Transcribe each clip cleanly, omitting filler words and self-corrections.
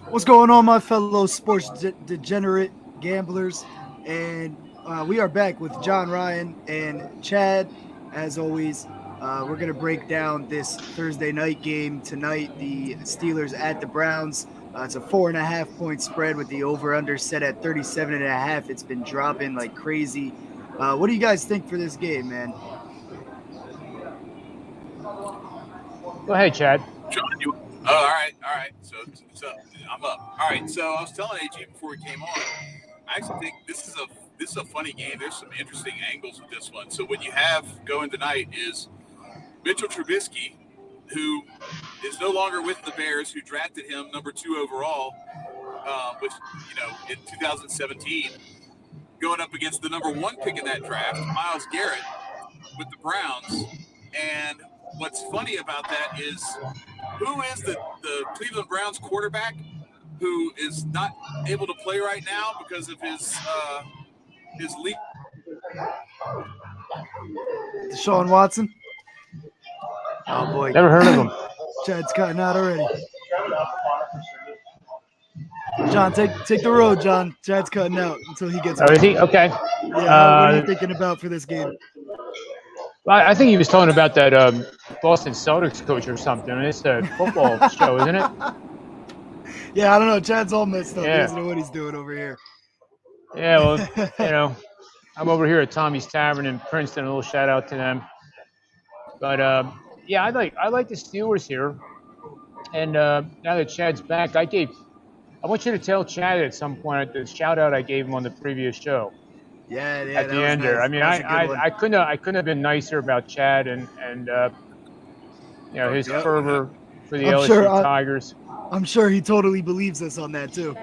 What's going on, my fellow sports degenerate gamblers? And we are back with John Ryan and Chad. As always, we're going to break down this Thursday night game tonight. The Steelers at the Browns. It's a 4.5 point spread with the over/under set at 37.5. It's been dropping like crazy. What do you guys think for this game, man? Go ahead, Chad. John, all right. So I'm up. All right. So I was telling AG before we came on. I actually think this is a funny game. There's some interesting angles with this one. So what you have going tonight is Mitchell Trubisky, who is no longer with the Bears, who drafted him number 2 overall, which in 2017, going up against the number 1 pick in that draft, Myles Garrett, with the Browns. And what's funny about that is who is the Cleveland Browns quarterback who is not able to play right now because of his league. Deshaun Watson. Oh boy, Never heard of him. Chad's cutting out already. John, take the road, John. Chad's cutting out until he gets. Oh, is he? Okay. Yeah. What are you thinking about for this game? I think he was talking about that Boston Celtics coach or something. It's a football show, isn't it? Yeah, I don't know. Chad's all messed up. Yeah. He doesn't know what he's doing over here. Yeah, well, I'm over here at Tommy's Tavern in Princeton. A little shout out to them. But yeah, I like the Steelers here. And now that Chad's back, I want you to tell Chad at some point the shout out I gave him on the previous show. Yeah. At the end there. I mean, I couldn't have been nicer about Chad and his fervor for the LSU Tigers. I'm sure he totally believes us on that too.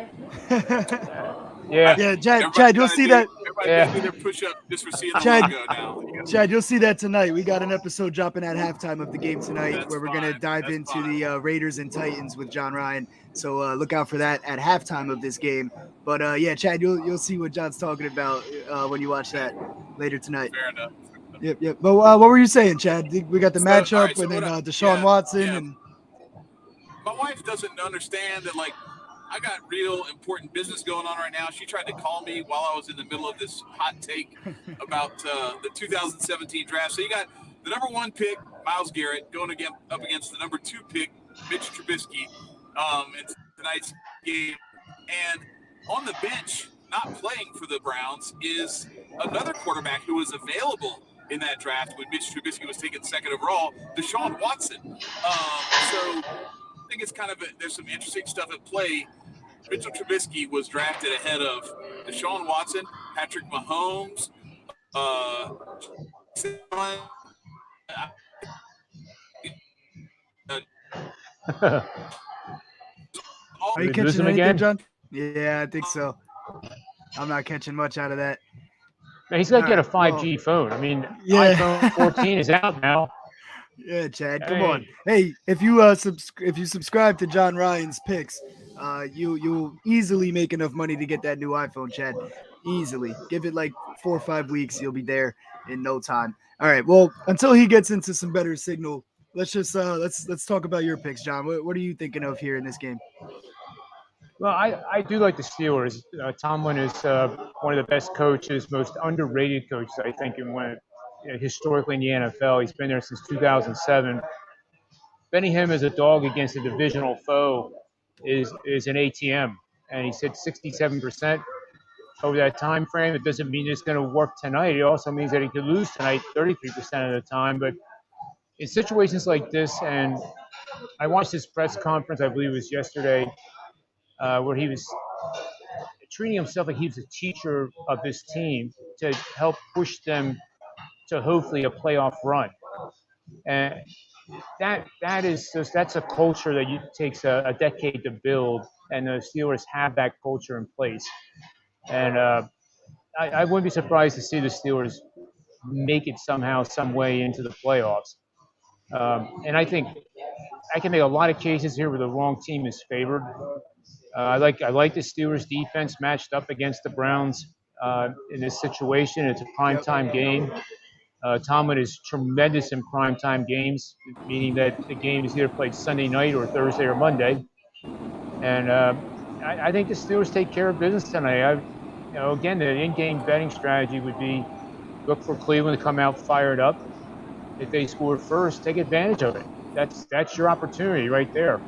Yeah. Yeah, Chad, you'll see that. Everybody do their push-up just for seeing the logo now. Chad, you'll see that tonight. We got an episode dropping at halftime of the game tonight where we're going to dive into the Raiders and Titans with John Ryan. So look out for that at halftime of this game. But yeah, Chad, you'll see what John's talking about when you watch that later tonight. Fair enough. Yep. But what were you saying, Chad? We got the matchup right, so and then Deshaun Watson. Yeah. And My wife doesn't understand that, like, I got real important business going on right now. She tried to call me while I was in the middle of this hot take about the 2017 draft. So you got the number 1 pick, Myles Garrett, going up against the number 2 pick, Mitch Trubisky, in tonight's game. And on the bench, not playing for the Browns, is another quarterback who was available in that draft when Mitch Trubisky was taken 2nd overall, Deshaun Watson. So I think it's there's some interesting stuff at play. Mitchell Trubisky was drafted ahead of Deshaun Watson, Patrick Mahomes, are you catching anything, John? Yeah, I think so. I'm not catching much out of that. Man, he's got to get a 5G phone. I mean, iPhone 14 is out now. Yeah, Chad, come on. Hey, if you subscribe to John Ryan's picks, you'll easily make enough money to get that new iPhone, Chad. Easily. Give it like 4 or 5 weeks, you'll be there in no time. All right. Well, until he gets into some better signal, let's just let's talk about your picks, John. What are you thinking of here in this game? Well, I do like the Steelers. Tomlin is one of the best coaches, most underrated coaches, I think, historically in the NFL. He's been there since 2007. Betting him as a dog against a divisional foe is an ATM, and he said 67% over that time frame. It doesn't mean it's going to work tonight. It also means that he could lose tonight 33% of the time. But in situations like this, and I watched his press conference, I believe it was yesterday, where he was treating himself like he was a teacher of this team to help push them to hopefully a playoff run. And that's a culture that takes a decade to build, and the Steelers have that culture in place. And I wouldn't be surprised to see the Steelers make it somehow, some way into the playoffs. And I think I can make a lot of cases here where the wrong team is favored. I like the Steelers defense matched up against the Browns in this situation. It's a primetime game. Tomlin is tremendous in primetime games, meaning that the game is either played Sunday night or Thursday or Monday. And I think the Steelers take care of business tonight. Again, the in-game betting strategy would be look for Cleveland to come out fired up. If they score first, take advantage of it. That's your opportunity right there.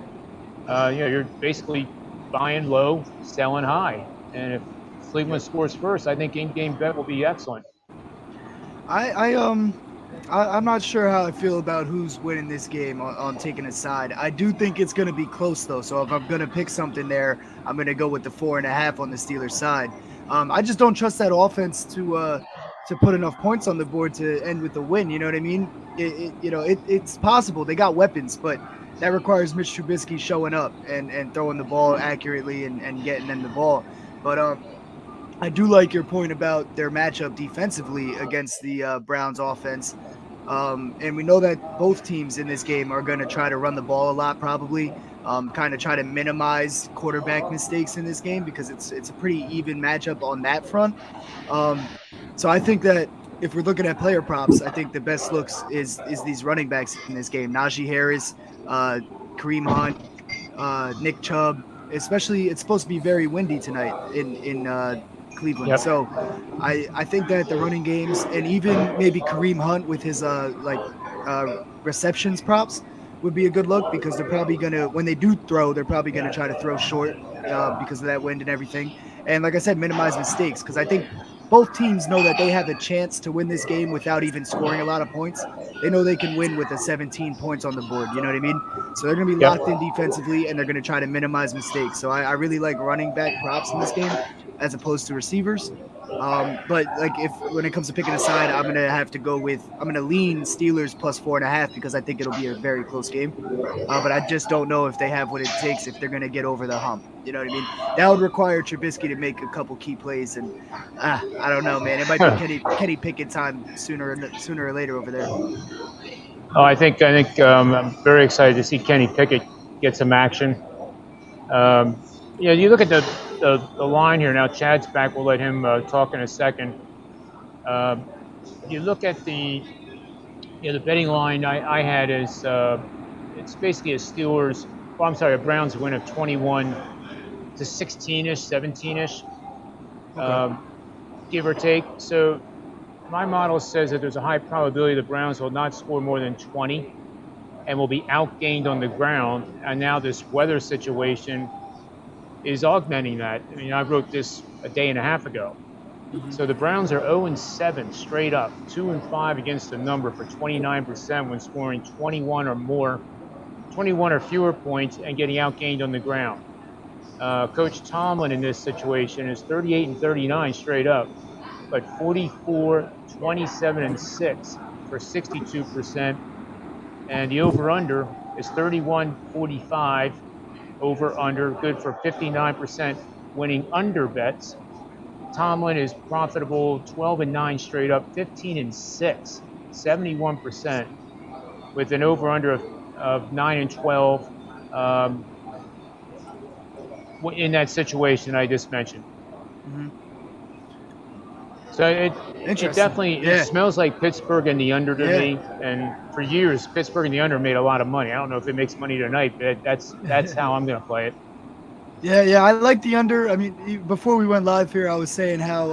You're basically buying low, selling high. And if Cleveland scores first, I think in-game bet will be excellent. I'm not sure how I feel about who's winning this game on taking a side. I do think it's going to be close though. So if I'm going to pick something there, I'm going to go with the 4.5 on the Steelers side. I just don't trust that offense to put enough points on the board to end with the win. You know what I mean? It's possible. They got weapons, but that requires Mitch Trubisky showing up and throwing the ball accurately and getting them the ball. But I do like your point about their matchup defensively against the Browns offense. And we know that both teams in this game are going to try to run the ball a lot, probably kind of try to minimize quarterback mistakes in this game because it's a pretty even matchup on that front. So I think that if we're looking at player props, I think the best looks is these running backs in this game. Najee Harris, Kareem Hunt, Nick Chubb. Especially, it's supposed to be very windy tonight in Cleveland. Yep. So I think that the running games and even maybe Kareem Hunt with his receptions props would be a good look because they're probably going to, when they do throw, they're probably going to try to throw short because of that wind and everything. And like I said, minimize mistakes because I think both teams know that they have a chance to win this game without even scoring a lot of points. They know they can win with a 17 points on the board. You know what I mean? So they're going to be locked in defensively and they're going to try to minimize mistakes. So I really like running back props in this game as opposed to receivers. But when it comes to picking a side, I'm going to lean Steelers plus 4.5 because I think it'll be a very close game. But I just don't know if they have what it takes if they're going to get over the hump. You know what I mean? That would require Trubisky to make a couple key plays, and I don't know, man. It might be Kenny Pickett time sooner or later over there. Oh, I think I'm very excited to see Kenny Pickett get some action. You look at the line here now. Chad's back. We'll let him talk in a second. You look at the betting line I had is it's basically a Browns win of 21 to 16-ish, 17-ish, give or take. So my model says that there's a high probability the Browns will not score more than 20 and will be outgained on the ground. And now this weather situation is augmenting that. I mean, I wrote this a day and a half ago. Mm-hmm. So the Browns are 0-7 straight up, 2-5 against the number for 29% when scoring 21 or fewer points and getting outgained on the ground. Coach Tomlin in this situation is 38-39 straight up, but 44, 27, and 6 for 62%. And the over-under is 31-45 over-under, good for 59% winning under bets. Tomlin is profitable 12-9 straight up, 15-6, 71%, with an over-under of 9-12 in that situation I just mentioned. Mm-hmm. So it definitely it smells like Pittsburgh and the under to me. And for years, Pittsburgh and the under made a lot of money. I don't know if it makes money tonight, but that's how I'm going to play it. Yeah, I like the under. I mean, before we went live here, I was saying how,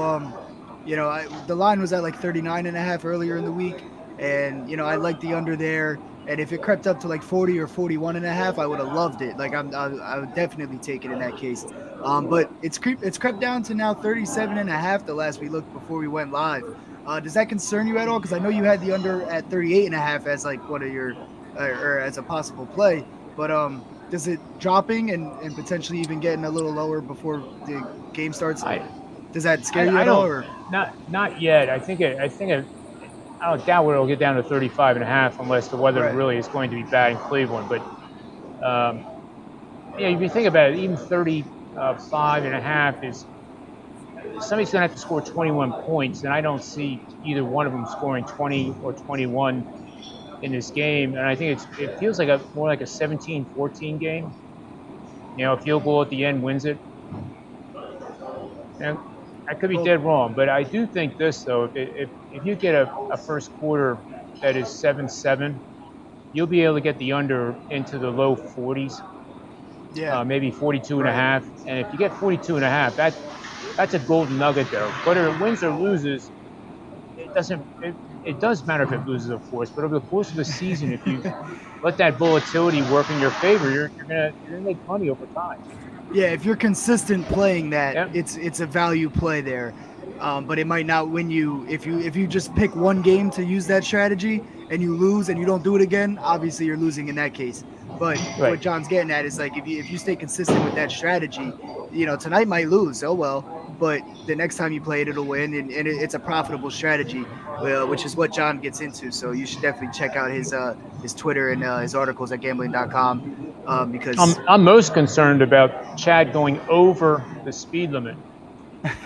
the line was at like 39.5 earlier in the week, and I like the under there. And if it crept up to like 40 or 41.5, I would have loved it. Like I would definitely take it in that case. But it's crept down to now 37.5 the last we looked before we went live. Does that concern you at all? Because I know you had the under at 38.5 as like one of your or as a possible play, but does it dropping and potentially even getting a little lower before the game starts? Does that scare you at all? Or? Not yet. I don't doubt it'll get down to 35.5 unless the weather really is going to be bad in Cleveland. But if you think about it, even 35.5 is somebody's going to have to score 21 points, and I don't see either one of them scoring 20 or 21 in this game. And I think it feels like more like a 17-14 game. A field goal at the end wins it. And I could be dead wrong, but I do think this, though, if you get a first quarter that is 7-7, you'll be able to get the under into the low 40s. Yeah. maybe 42 and a Right. half. And if you get 42 and a half, that's a golden nugget there. Whether it wins or loses, it doesn't. It does matter if it loses, of course. But over the course of the season, if you let that volatility work in your favor, you're gonna make money over time. Yeah, if you're consistent playing that, Yeah. it's a value play there. But it might not win you if you just pick one game to use that strategy and you lose and you don't do it again. Obviously, you're losing in that case. But Right. what John's getting at is like if you stay consistent with that strategy, tonight might lose. Oh well, but the next time you play it, it'll win, and it's a profitable strategy, which is what John gets into. So you should definitely check out his Twitter and his articles at gambling.com because I'm most concerned about Chad going over the speed limit. And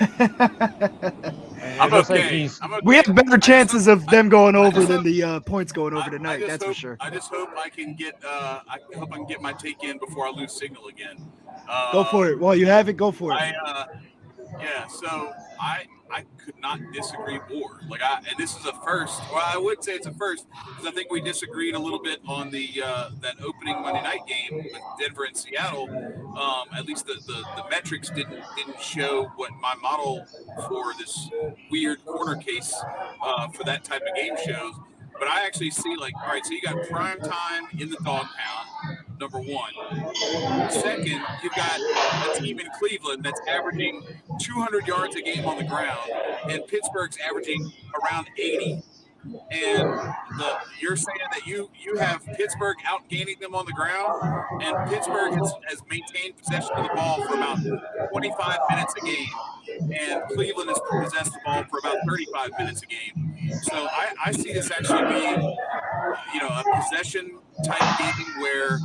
I'm it looks like okay. I'm okay. we have better chances of them going over just than hope- the points going over I tonight. just That's hope, for sure. I just hope I can get. I hope I can get my take in before I lose signal again. Go for it. While you have it, go for it. Yeah. So I could not disagree more. And this is a first. Well, I would say it's a first because I think we disagreed a little bit on the that opening Monday night game with Denver and Seattle. At least the metrics didn't show what my model for this weird corner case for that type of game shows. But I actually see all right, so you got prime time in the dog pound, number one. Second, you've got a team in Cleveland that's averaging 200 yards a game on the ground, and Pittsburgh's averaging around 80. And you're saying that you have Pittsburgh outgaining them on the ground, and Pittsburgh has maintained possession of the ball for about 25 minutes a game, and Cleveland has possessed the ball for about 35 minutes a game. So I see this actually being, a possession type game where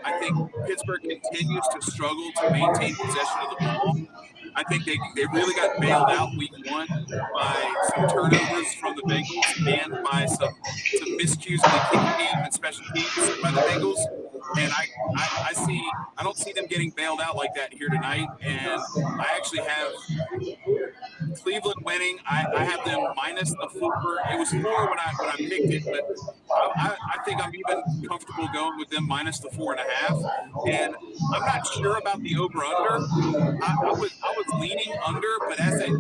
I think Pittsburgh continues to struggle to maintain possession of the ball. I think they really got bailed out week one by some turnovers from the Bengals and by some miscues in the kicking game and special teams by the Bengals. And I don't see them getting bailed out like that here tonight. And I actually have Cleveland winning. I have them minus the 4. It was 4 when I picked it, but I think I'm even comfortable going with them minus the 4.5. And I'm not sure about the over under. I was leaning under, but as that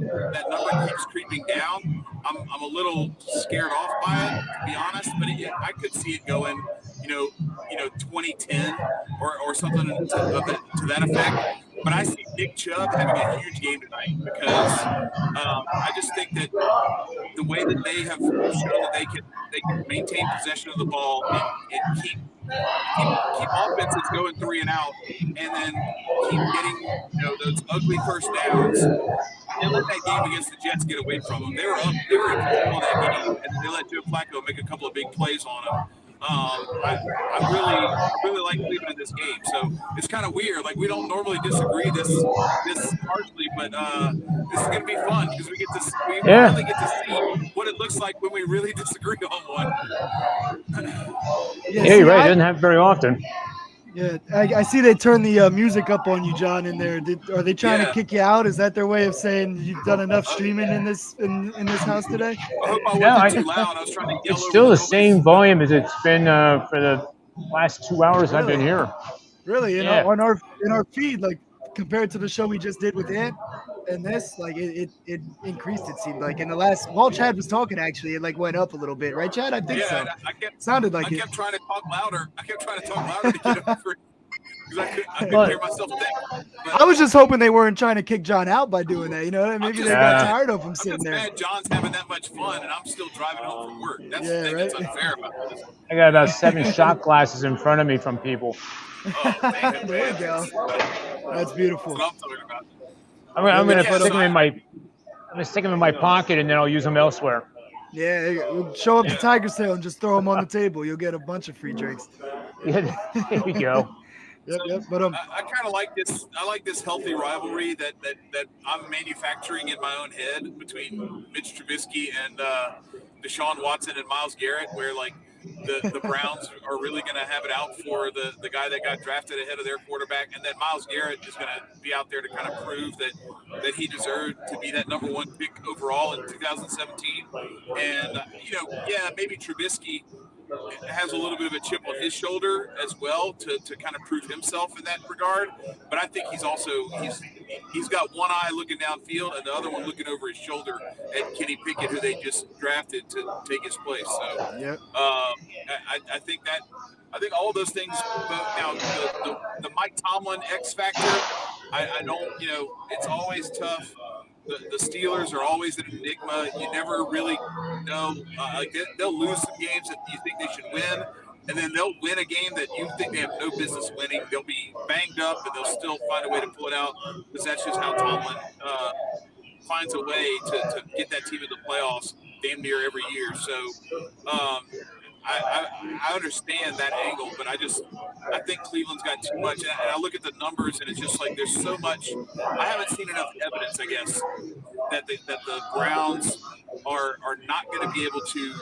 number keeps creeping down, I'm a little scared off by it, to be honest. But I could see it going, 2010 or something to that effect. But I see Nick Chubb having a huge game tonight because I just think that the way that they have shown that they can maintain possession of the ball and keep offenses going 3 and out, and then keep getting those ugly first downs. They let that game against the Jets get away from them. They were in control of that game, and they let Joe Flacco make a couple of big plays on them. I really like Cleveland in this game. So it's kind of weird. We don't normally disagree this harshly, but this is going to be fun because we finally get to see what it looks like when we really disagree on one. Yeah, you're right. It doesn't happen very often. Yeah, I see they turned the music up on you, John. In there, are they trying to kick you out? Is that their way of saying you've done enough streaming in this house today? I hope I wasn't too loud. I was trying to yell. It's still the same volume as it's been for the last 2 hours I've been here. Really? In our feed, compared to the show we just did with Ant and this, it increased. It seemed like in the last while Chad was talking, actually, it went up a little bit, right, Chad? I think so. Sounded like I kept trying to talk louder. I kept trying to talk louder to get over it because I couldn't hear myself think. I was just hoping they weren't trying to kick John out by doing that. Maybe they got tired of him sitting there. Mad John's having that much fun, and I'm still driving home from work. That's the thing that's unfair about this. I got about 7 shot glasses in front of me from people. Oh, man, there you go. That's beautiful. That's what I'm talking about. I'm gonna stick them in my. I'm gonna stick them in my pocket and then I'll use them elsewhere. Yeah, we'll show up to Tiger's Tail and just throw them on the table. You'll get a bunch of free drinks. Yeah, there you go. Yep. But I kind of like this. I like this healthy rivalry that I'm manufacturing in my own head between Mitch Trubisky and Deshaun Watson and Myles Garrett, where the Browns are really going to have it out for the guy that got drafted ahead of their quarterback, and then Myles Garrett is going to be out there to kind of prove that he deserved to be that number 1 pick overall in 2017. And maybe Trubisky has a little bit of a chip on his shoulder as well to kind of prove himself in that regard. But I think he's got one eye looking downfield and the other one looking over his shoulder at Kenny Pickett, who they just drafted to take his place. So Yep. I think all of those things. Now the Mike Tomlin X factor, I don't. It's always tough. The Steelers are always an enigma. You never really know. They'll lose some games that you think they should win, and then they'll win a game that you think they have no business winning. They'll be banged up, and they'll still find a way to pull it out, because that's just how Tomlin finds a way to get that team in the playoffs damn near every year. So I understand that angle, but I think Cleveland's got too much. And I look at the numbers, and it's just like there's so much. I haven't seen enough evidence, I guess, that the Browns are not going to be able to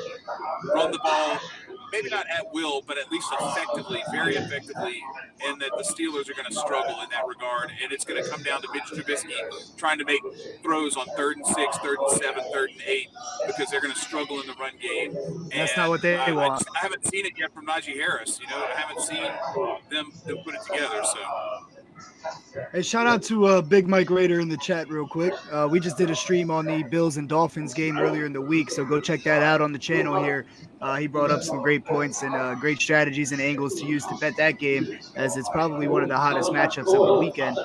run the ball, maybe not at will, but at least effectively, very effectively, and that the Steelers are going to struggle in that regard. And it's going to come down to Mitch Trubisky trying to make throws on 3rd and 6, 3rd and 7, 3rd and 8, because they're going to struggle in the run game. That's not what they want. I haven't seen it yet from Najee Harris. I haven't seen them put it together. So. Hey, shout out to Big Mike Raider in the chat real quick. We just did a stream on the Bills and Dolphins game earlier in the week, so go check that out on the channel here. He brought up some great points and great strategies and angles to use to bet that game, as it's probably one of the hottest matchups of the weekend.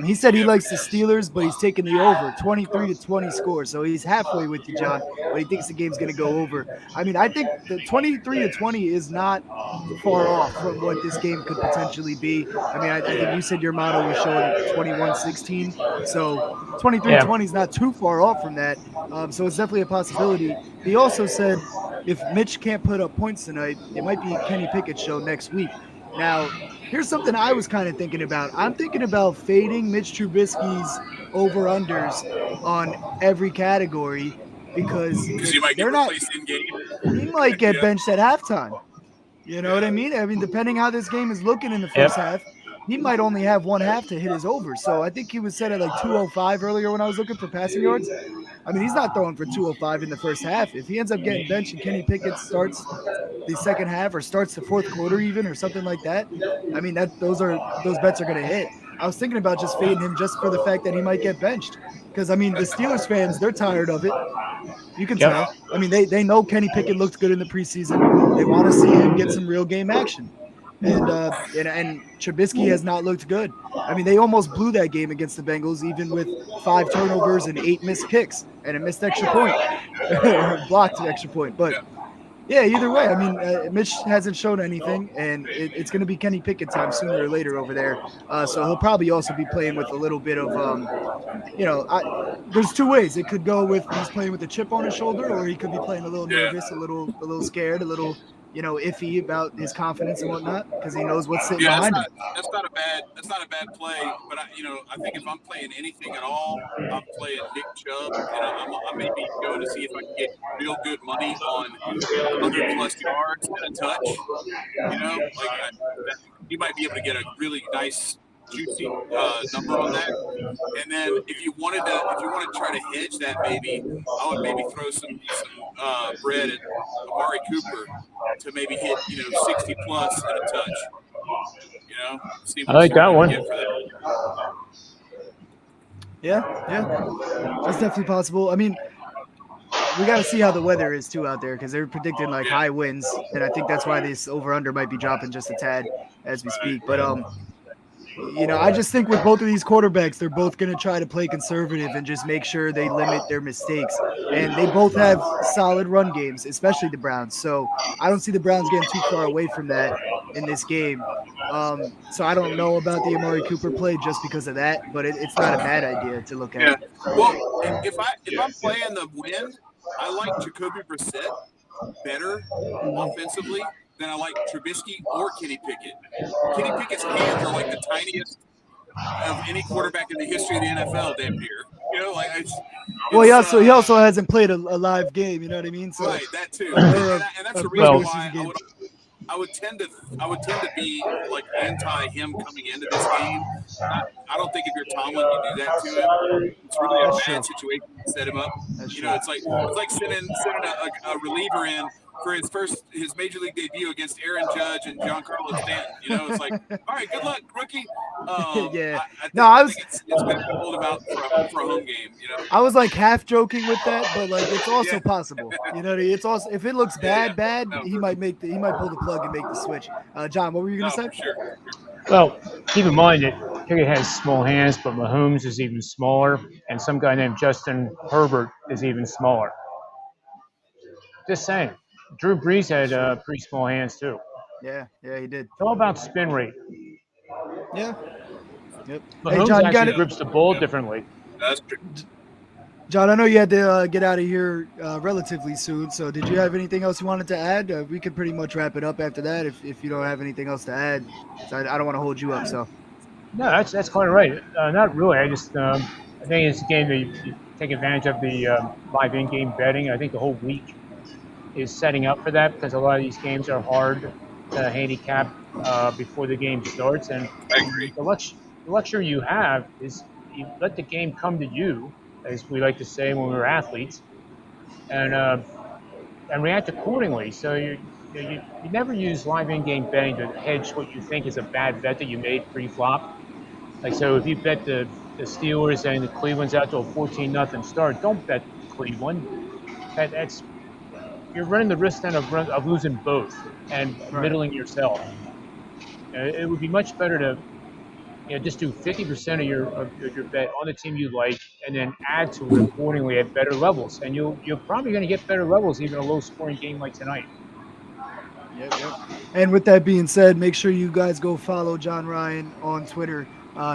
He said he likes the Steelers, but he's taking the over, 23-20 score. So he's halfway with you, John, but he thinks the game's going to go over. I mean, I think the 23-20 is not far off from what this game could potentially be. I mean, I think you said your motto was showing 21-16. So 23-20 is not too far off from that. So it's definitely a possibility. He also said if Mitch can't put up points tonight, it might be Kenny Pickett's show next week. Now, here's something I was kind of thinking about. I'm thinking about fading Mitch Trubisky's over-unders on every category because you might get replaced in game. He might get benched at halftime. You know what I mean? I mean, depending how this game is looking in the first half, he might only have one half to hit his over. So I think he was set at like 205 earlier when I was looking for passing yards. I mean, he's not throwing for 205 in the first half. If he ends up getting benched and Kenny Pickett starts the second half or starts the fourth quarter even or something like that, I mean, those bets are going to hit. I was thinking about just fading him just for the fact that he might get benched. Because, I mean, the Steelers fans, they're tired of it. You can tell. I mean, they know Kenny Pickett looked good in the preseason. They want to see him get some real game action. And Trubisky has not looked good. I mean, they almost blew that game against the Bengals, even with 5 turnovers and 8 missed kicks and a missed extra point, blocked extra point. But yeah, either way, I mean, Mitch hasn't shown anything, and it's going to be Kenny Pickett time sooner or later over there. So he'll probably also be playing with a little bit of, there's 2 ways. It could go with he's playing with a chip on his shoulder, or he could be playing a little nervous, a little scared, a little iffy about his confidence and whatnot, because he knows what's sitting behind him. That's not a bad play. But I think if I'm playing anything at all, I'm playing Nick Chubb, and I may be going to see if I can get real good money on 100+ yards and a touch. You might be able to get a really nice, juicy number on that. And then if you wanted to try to hedge that, maybe I would maybe throw some bread at Amari Cooper to maybe hit 60+ and a touch. I like that one. Yeah, that's definitely possible. I mean, we got to see how the weather is too out there, because they're predicting like high winds, and I think that's why this over/under might be dropping just a tad as we speak. But I just think with both of these quarterbacks, they're both going to try to play conservative and just make sure they limit their mistakes. And they both have solid run games, especially the Browns. So I don't see the Browns getting too far away from that in this game. So I don't know about the Amari Cooper play just because of that, but it's not a bad idea to look at. Yeah. Well, if I'm playing the win, I like Jacoby Brissett better offensively than I like Trubisky or Kenny Pickett. Kenny Pickett's hands are like the tiniest of any quarterback in the history of the NFL, damn near. He also hasn't played a live game. You know what I mean? So, right, that too, and that's the reason why I would tend to be like anti him coming into this game. I don't think if you're Tomlin, you do that to him. It's really a bad situation to set him up. It's like sending a reliever in for his major league debut against Aaron Judge and Giancarlo Stanton. You know, it's like, all right, good luck, rookie. Yeah. I think it's better to hold him out for a home game. You know, I was like half joking with that, but like it's also Yeah. possible. You know, it's also if it looks bad, No, he might pull the plug and make the switch. John, what were you no, gonna say? for sure. Well, keep in mind that Pickett has small hands, but Mahomes is even smaller, and some guy named Justin Herbert is even smaller. Just saying. Drew Brees had pretty small hands too. Yeah, he did. It's all about spin rate. Yeah. Yep. Mahomes Hey, John, you got actually it. grips the ball differently. That's true. John, I know you had to get out of here relatively soon. So, did you have anything else you wanted to add? We could pretty much wrap it up after that if you don't have anything else to add. So I don't want to hold you up. So, No, that's quite right. Not really. I think it's a game that you take advantage of the live in-game betting. I think the whole week is setting up for that because a lot of these games are hard to handicap before the game starts. And I agree. the luxury you have is you let the game come to you, as we like to say when we're athletes, and react accordingly. So you never use live in-game betting to hedge what you think is a bad bet that you made pre-flop. Like, so if you bet the Steelers and the Cleveland's out to a 14-0 start, don't bet Cleveland. That's you're running the risk then of losing both and middling yourself. It would be much better to just do 50% of your bet on the team you like, and then add to it accordingly at better levels. And you're probably going to get better levels even a low-scoring game like tonight. Yep. And with that being said, make sure you guys go follow John Ryan on Twitter.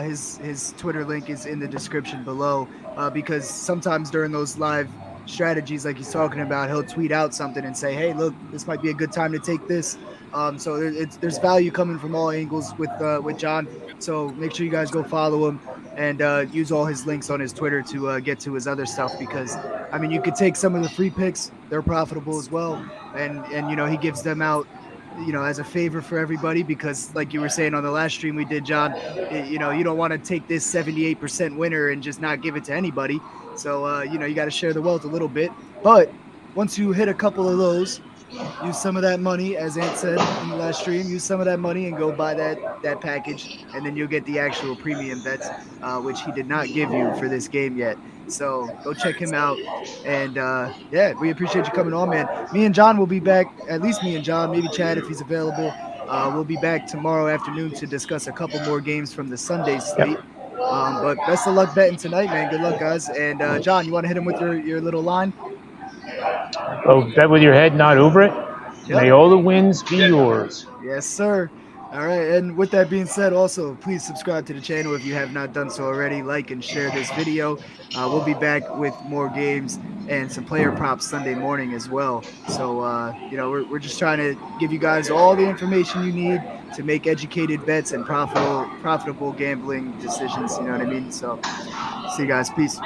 His Twitter link is in the description below because sometimes during those live strategies like he's talking about, he'll tweet out something and say, hey, look, this might be a good time to take this. So there's value coming from all angles with John. So make sure you guys go follow him and use all his links on his Twitter to get to his other stuff because, I mean, you could take some of the free picks. They're profitable as well. And he gives them out as a favor for everybody because like you were saying on the last stream we did, John, you don't want to take this 78% winner and just not give it to anybody. So, you got to share the wealth a little bit. But once you hit a couple of those, use some of that money, as Ant said in the last stream, use some of that money and go buy that package. And then you'll get the actual premium bets, which he did not give you for this game yet. So go check him out. And, we appreciate you coming on, man. Me and John will be back, at least me and John, maybe Chad if he's available. We'll be back tomorrow afternoon to discuss a couple more games from the Sunday slate. But best of luck betting tonight, man. Good luck, guys. And, John, you want to hit him with your little line? Oh, bet with your head not over it. Yep. May all the wins be yours. Yes, sir. All right, and with that being said, also, please subscribe to the channel if you have not done so already. Like and share this video. We'll be back with more games and some player props Sunday morning as well. So, we're just trying to give you guys all the information you need to make educated bets and profitable gambling decisions. You know what I mean? So, see you guys. Peace.